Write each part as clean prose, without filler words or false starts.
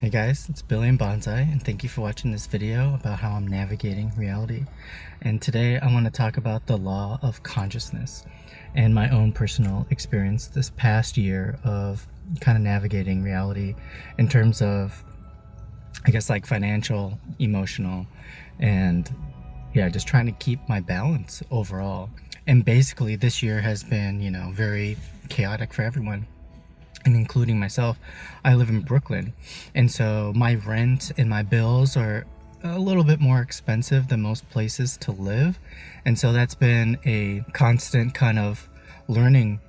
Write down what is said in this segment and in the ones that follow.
Hey guys, it's Billy and Bonsai, and thank you for watching this video about how I'm navigating reality. And today I want to talk about the law of consciousness and my own personal experience this past year of kind of navigating reality in terms of, I guess, like financial, emotional, and yeah, just trying to keep my balance overall. And basically this year has been, very chaotic for everyone, and including myself. I live in Brooklyn, and so my rent and my bills are a little bit more expensive than most places to live, and so that's been a constant kind of learning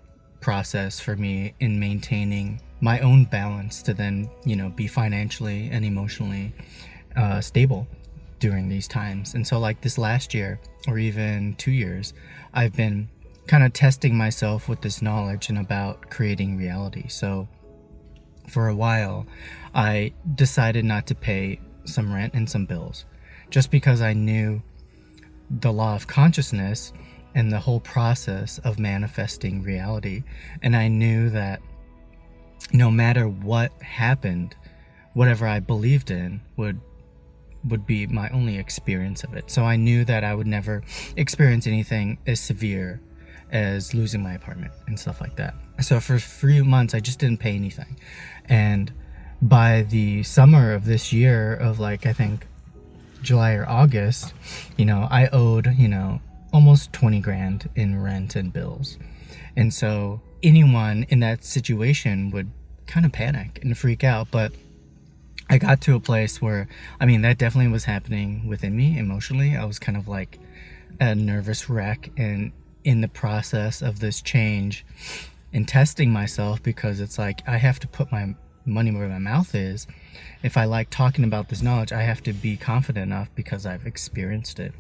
process for me in maintaining my own balance to then be financially and emotionally stable during these times. And so like this last year or even 2 years, I've been kind of testing myself with this knowledge and about creating reality. So for a while, I decided not to pay some rent and some bills just because I knew the law of consciousness and the whole process of manifesting reality. And I knew that no matter what happened, whatever I believed in would be my only experience of it. So I knew that I would never experience anything as severe as losing my apartment and stuff like that. So for a few months I just didn't pay anything, and by the summer of this year, of like I think July or August, I owed almost 20 grand in rent and bills. And so anyone in that situation would kind of panic and freak out. But I got to a place where, that definitely was happening within me emotionally. I was kind of like a nervous wreck, and in the process of this change and testing myself, because it's like I have to put my money where my mouth is. If I like talking about this knowledge, I have to be confident enough because I've experienced it.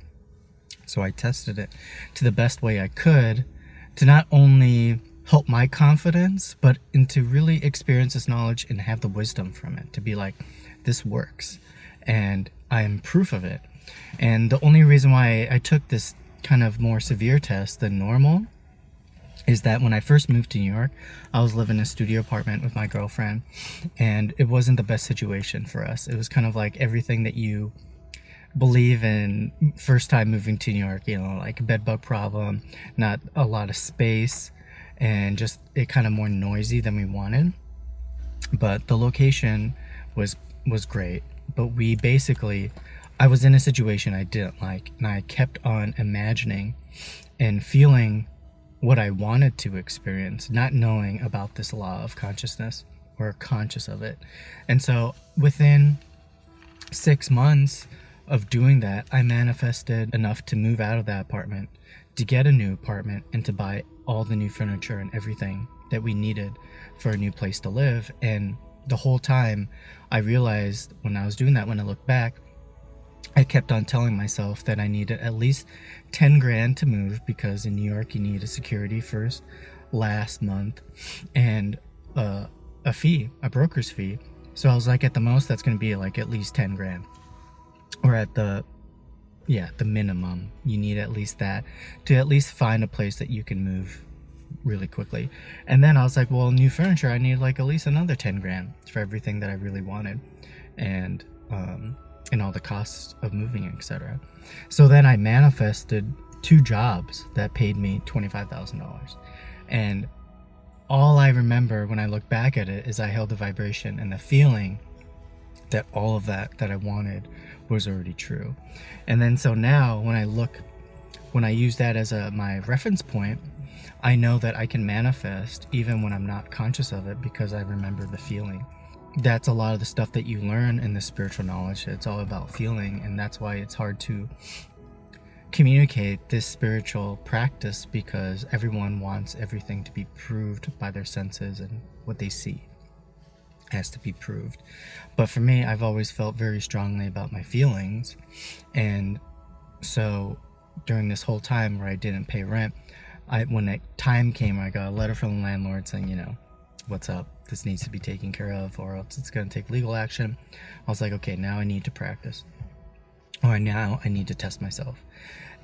So I tested it to the best way I could to not only help my confidence, but to really experience this knowledge and have the wisdom from it, to be like, this works and I am proof of it. And the only reason why I took this kind of more severe test than normal is that when I first moved to New York, I was living in a studio apartment with my girlfriend, and it wasn't the best situation for us. It was kind of like everything that you believe in first time moving to New York, like a bed bug problem, not a lot of space, and just it kind of more noisy than we wanted. But the location was great, but I was in a situation I didn't like, and I kept on imagining and feeling what I wanted to experience, not knowing about this law of consciousness or conscious of it. And so within 6 months of doing that, I manifested enough to move out of that apartment, to get a new apartment, and to buy all the new furniture and everything that we needed for a new place to live. And the whole time I realized when I was doing that, when I look back, I kept on telling myself that I needed at least 10 grand to move, because in New York you need a security first, last month, and a broker's fee. So I was like, at the most that's going to be like at least 10 grand, or at the minimum you need at least that to at least find a place that you can move really quickly. And then I was like, well, new furniture, I need like at least another 10 grand for everything that I really wanted, and all the costs of moving, etc. So then I manifested 2 jobs that paid me $25,000. And all I remember when I look back at it is I held the vibration and the feeling that all of that I wanted was already true. And then so now when I use that as my reference point, I know that I can manifest even when I'm not conscious of it, because I remember the feeling. That's a lot of the stuff that you learn in the spiritual knowledge. It's all about feeling, and that's why it's hard to communicate this spiritual practice, because everyone wants everything to be proved by their senses, and what they see has to be proved. But for me, I've always felt very strongly about my feelings. And so during this whole time where I didn't pay rent, when that time came, I got a letter from the landlord saying, what's up, this needs to be taken care of, or else it's going to take legal action. I was like, okay, now I need to practice, or now I need to test myself.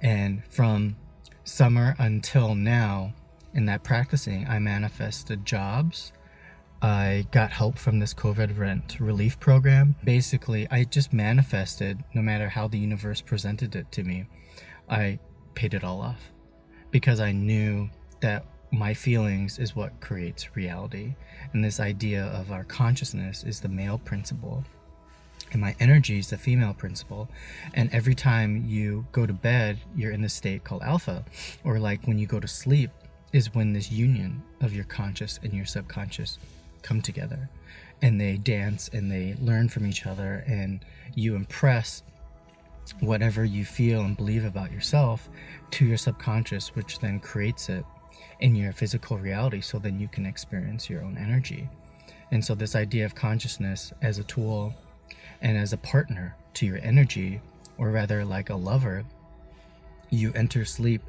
And from summer until now, in that practicing, I manifested jobs, I got help from this COVID rent relief program. Basically, I just manifested, no matter how the universe presented it to me, I paid it all off because I knew that my feelings is what creates reality. And this idea of our consciousness is the male principle and my energy is the female principle. And every time you go to bed, you're in this state called alpha, or like when you go to sleep is when this union of your conscious and your subconscious come together and they dance and they learn from each other, and you impress whatever you feel and believe about yourself to your subconscious, which then creates it in your physical reality, so then you can experience your own energy. And so this idea of consciousness as a tool and as a partner to your energy, or rather like a lover, you enter sleep,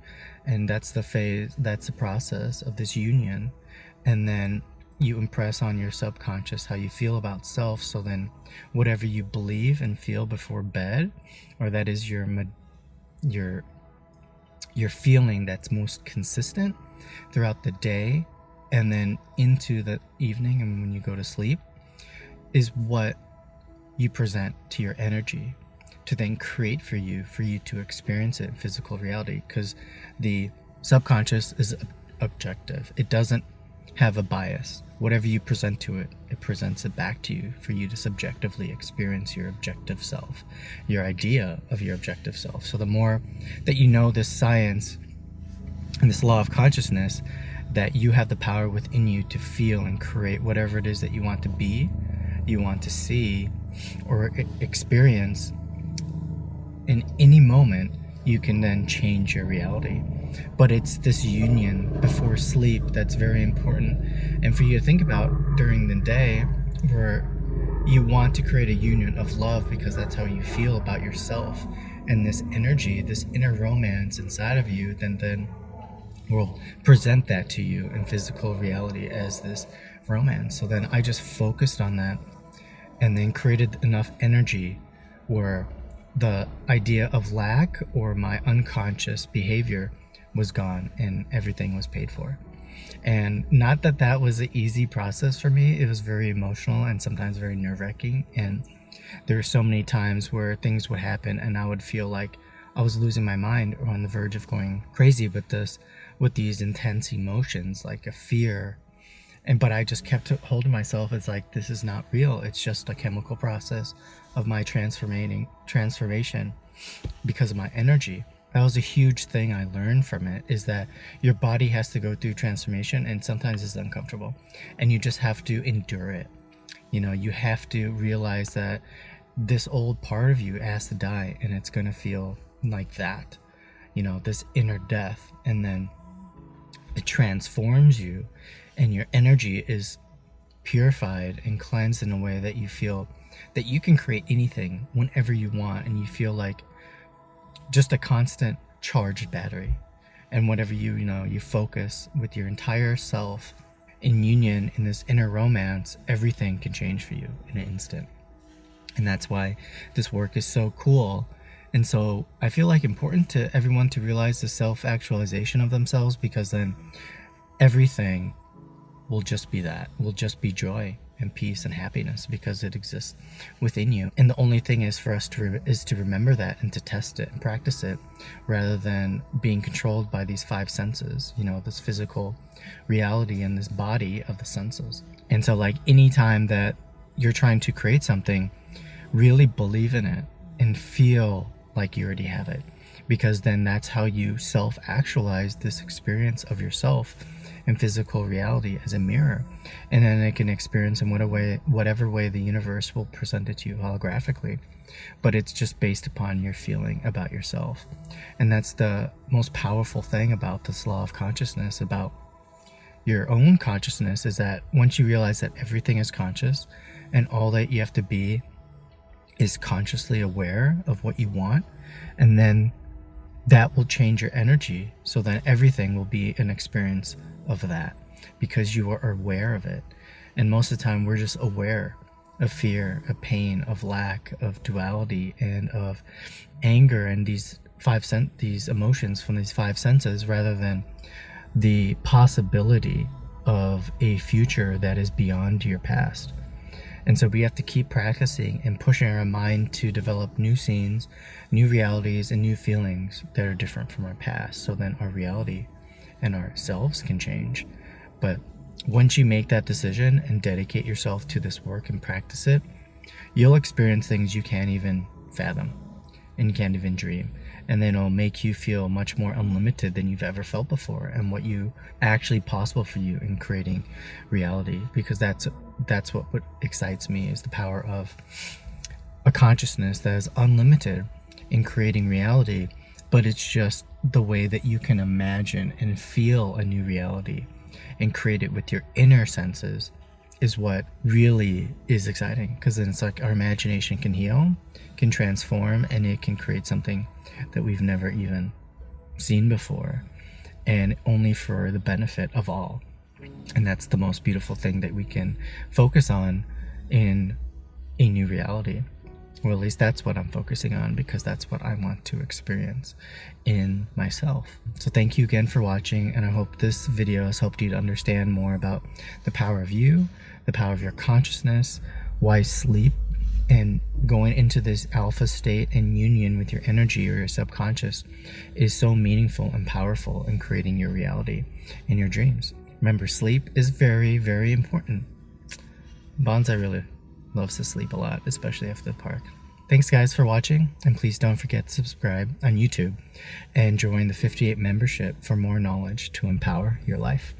and that's the phase, that's the process of this union. And then you impress on your subconscious how you feel about self, so then whatever you believe and feel before bed, or that is your feeling that's most consistent throughout the day and then into the evening and when you go to sleep, is what you present to your energy to then create for you to experience it in physical reality. Because the subconscious is objective. It doesn't have a bias. Whatever you present to it, it presents it back to you for you to subjectively experience your objective self, your idea of your objective self. So the more that you know this science and this law of consciousness, that you have the power within you to feel and create whatever it is that you want to be, you want to see, or experience in any moment, you can then change your reality. But it's this union before sleep that's very important. And for you to think about during the day, where you want to create a union of love because that's how you feel about yourself. And this energy, this inner romance inside of you, then will present that to you in physical reality as this romance. So then I just focused on that and then created enough energy where the idea of lack or my unconscious behavior was gone and everything was paid for. And not that that was an easy process for me. It was very emotional and sometimes very nerve-wracking. And there were so many times where things would happen and I would feel like I was losing my mind or on the verge of going crazy with these intense emotions, like a fear. But I just kept holding myself. It's like, this is not real. It's just a chemical process of my transformation because of my energy. That was a huge thing I learned from it, is that your body has to go through transformation, and sometimes it's uncomfortable and you just have to endure it. You know, you have to realize that this old part of you has to die, and it's going to feel like that, you know, this inner death. And then it transforms you, and your energy is purified and cleansed in a way that you feel that you can create anything whenever you want, and you feel like just a constant charged battery. And whatever you focus with your entire self in union in this inner romance, everything can change for you in an instant. And that's why this work is so cool. And so I feel like important to everyone to realize the self-actualization of themselves, because then everything will just be that, will just be joy and peace and happiness, because it exists within you. And the only thing is for us to remember that and to test it and practice it, rather than being controlled by these five senses, this physical reality and this body of the senses. And so like anytime that you're trying to create something, really believe in it and feel like you already have it, because then that's how you self-actualize this experience of yourself in physical reality as a mirror. And then it can experience in whatever way the universe will present it to you holographically, but it's just based upon your feeling about yourself. And that's the most powerful thing about this law of consciousness, about your own consciousness, is that once you realize that everything is conscious and all that you have to be is consciously aware of what you want, and then that will change your energy, so that everything will be an experience of that, because you are aware of it. And most of the time we're just aware of fear, of pain, of lack, of duality, and of anger, and these emotions from these five senses, rather than the possibility of a future that is beyond your past. And so we have to keep practicing and pushing our mind to develop new scenes, new realities, and new feelings that are different from our past, so then our reality and ourselves can change. But once you make that decision and dedicate yourself to this work and practice it, you'll experience things you can't even fathom and you can't even dream. And then it'll make you feel much more unlimited than you've ever felt before, and what you actually possible for you in creating reality. Because that's what excites me, is the power of a consciousness that is unlimited in creating reality. But it's just the way that you can imagine and feel a new reality and create it with your inner senses is what really is exciting, because then it's like our imagination can heal, can transform, and it can create something that we've never even seen before, and only for the benefit of all. And that's the most beautiful thing that we can focus on in a new reality. Or at least that's what I'm focusing on, because that's what I want to experience in myself. So thank you again for watching, and I hope this video has helped you to understand more about the power of you, the power of your consciousness, why sleep and going into this alpha state and union with your energy or your subconscious is so meaningful and powerful in creating your reality and your dreams. Remember, sleep is very, very important. Bonsai really loves to sleep a lot, especially after the park. Thanks guys for watching, and please don't forget to subscribe on YouTube and join the 58 membership for more knowledge to empower your life.